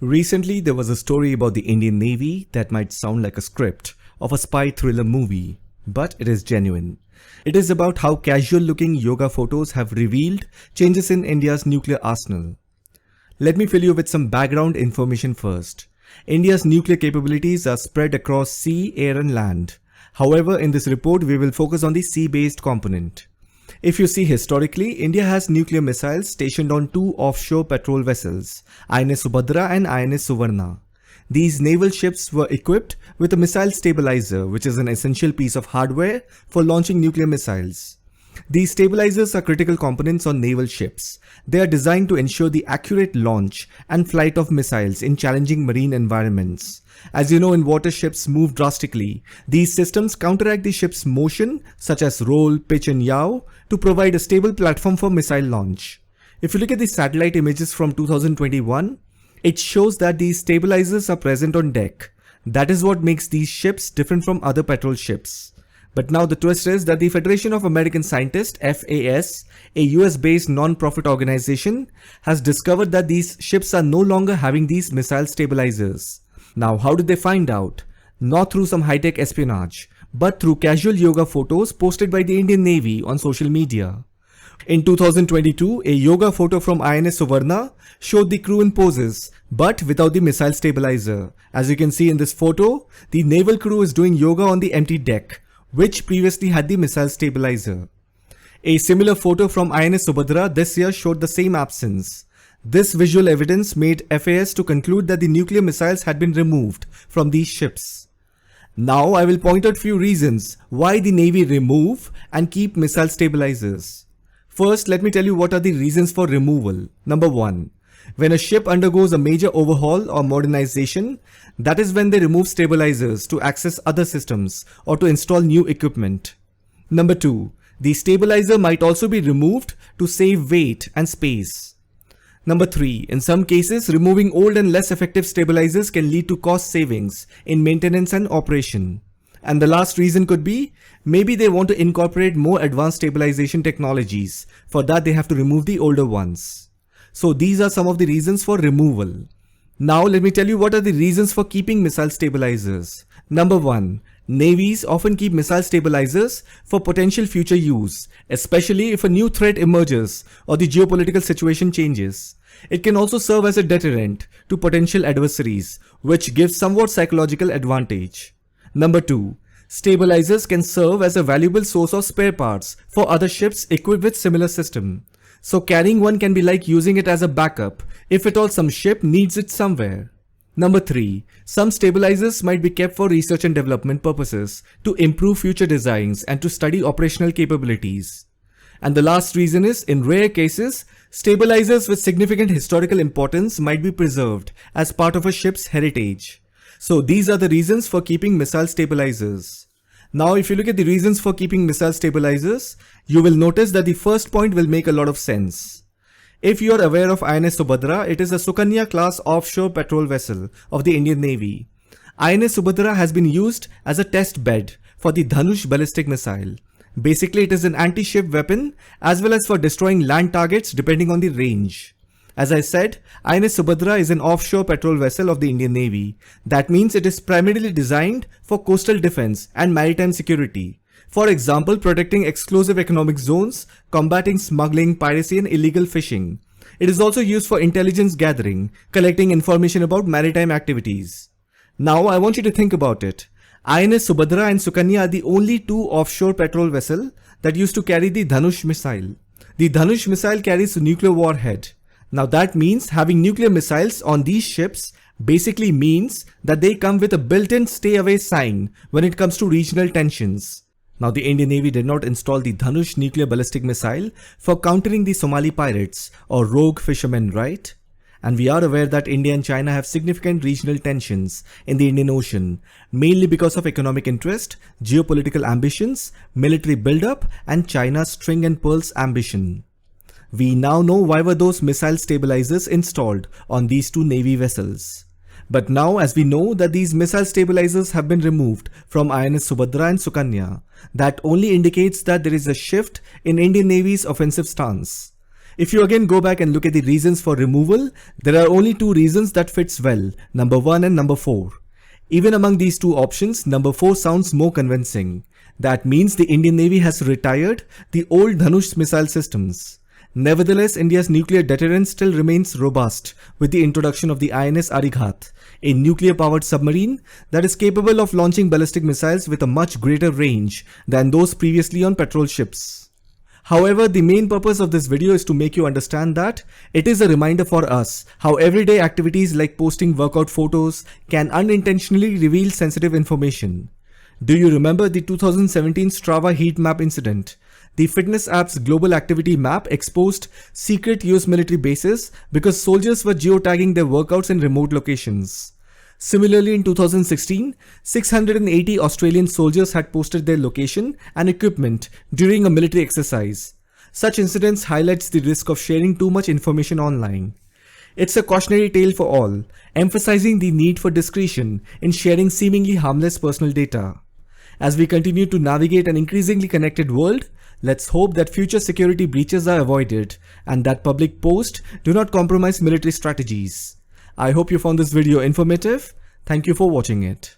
Recently, there was a story about the Indian Navy that might sound like a script of a spy thriller movie, but it is genuine. It is about how casual-looking yoga photos have revealed changes in India's nuclear arsenal. Let me fill you with some background information first. India's nuclear capabilities are spread across sea, air and land. However, in this report, we will focus on the sea-based component. If you see historically, India has nuclear missiles stationed on two offshore patrol vessels, INS Subhadra and INS Suvarna. These naval ships were equipped with a missile stabilizer, which is an essential piece of hardware for launching nuclear missiles. These stabilizers are critical components on naval ships. They are designed to ensure the accurate launch and flight of missiles in challenging marine environments. As you know, in water ships move drastically. These systems counteract the ship's motion, such as roll, pitch and yaw, to provide a stable platform for missile launch. If you look at the satellite images from 2021, it shows that these stabilizers are present on deck. That is what makes these ships different from other patrol ships. But now the twist is that the Federation of American Scientists, FAS, a US-based non-profit organization, has discovered that these ships are no longer having these missile stabilizers. Now, how did they find out? Not through some high-tech espionage, but through casual yoga photos posted by the Indian Navy on social media. In 2022, a yoga photo from INS Suvarna showed the crew in poses, but without the missile stabilizer. As you can see in this photo, the naval crew is doing yoga on the empty deck, which previously had the missile stabilizer. A similar photo from INS Subhadra this year showed the same absence. This visual evidence made FAS to conclude that the nuclear missiles had been removed from these ships. Now I will point out few reasons why the Navy remove and keep missile stabilizers. First, let me tell you what are the reasons for removal. Number 1. When a ship undergoes a major overhaul or modernization, that is when they remove stabilizers to access other systems or to install new equipment. Number 2. The stabilizer might also be removed to save weight and space. Number 3. In some cases, removing old and less effective stabilizers can lead to cost savings in maintenance and operation. And the last reason could be, maybe they want to incorporate more advanced stabilization technologies. For that, they have to remove the older ones. So these are some of the reasons for removal. Now let me tell you what are the reasons for keeping missile stabilizers. Number 1. Navies often keep missile stabilizers for potential future use, especially if a new threat emerges or the geopolitical situation changes. It can also serve as a deterrent to potential adversaries, which gives somewhat psychological advantage. Number 2. Stabilizers can serve as a valuable source of spare parts for other ships equipped with similar system. So carrying one can be like using it as a backup if at all some ship needs it somewhere. Number 3. Some stabilizers might be kept for research and development purposes to improve future designs and to study operational capabilities. And the last reason is, in rare cases, stabilizers with significant historical importance might be preserved as part of a ship's heritage. So these are the reasons for keeping missile stabilizers. Now if you look at the reasons for keeping missile stabilizers, you will notice that the first point will make a lot of sense. If you are aware of INS Subhadra, it is a Sukanya class offshore patrol vessel of the Indian Navy. INS Subhadra has been used as a test bed for the Dhanush ballistic missile. Basically, it is an anti-ship weapon as well as for destroying land targets depending on the range. As I said, INS Subhadra is an offshore patrol vessel of the Indian Navy. That means it is primarily designed for coastal defense and maritime security. For example, protecting exclusive economic zones, combating smuggling, piracy and illegal fishing. It is also used for intelligence gathering, collecting information about maritime activities. Now I want you to think about it. INS Subhadra and Sukanya are the only two offshore patrol vessels that used to carry the Dhanush missile. The Dhanush missile carries a nuclear warhead. Now that means having nuclear missiles on these ships basically means that they come with a built-in stay away sign when it comes to regional tensions. Now the Indian Navy did not install the Dhanush nuclear ballistic missile for countering the Somali pirates or rogue fishermen, right? And we are aware that India and China have significant regional tensions in the Indian Ocean, mainly because of economic interest, geopolitical ambitions, military buildup and China's string and pearls ambition. We now know why were those missile stabilizers installed on these two Navy vessels. But now as we know that these missile stabilizers have been removed from INS Subhadra and Sukanya, that only indicates that there is a shift in Indian Navy's offensive stance. If you again go back and look at the reasons for removal, there are only two reasons that fits well, number 1 and number 4. Even among these two options, number 4 sounds more convincing. That means the Indian Navy has retired the old Dhanush missile systems. Nevertheless, India's nuclear deterrent still remains robust with the introduction of the INS Arighat, a nuclear-powered submarine that is capable of launching ballistic missiles with a much greater range than those previously on patrol ships. However, the main purpose of this video is to make you understand that it is a reminder for us how everyday activities like posting workout photos can unintentionally reveal sensitive information. Do you remember the 2017 Strava heat map incident? The fitness app's global activity map exposed secret US military bases because soldiers were geotagging their workouts in remote locations. Similarly, in 2016, 680 Australian soldiers had posted their location and equipment during a military exercise. Such incidents highlights the risk of sharing too much information online. It's a cautionary tale for all, emphasizing the need for discretion in sharing seemingly harmless personal data. As we continue to navigate an increasingly connected world, let's hope that future security breaches are avoided and that public posts do not compromise military strategies. I hope you found this video informative. Thank you for watching it.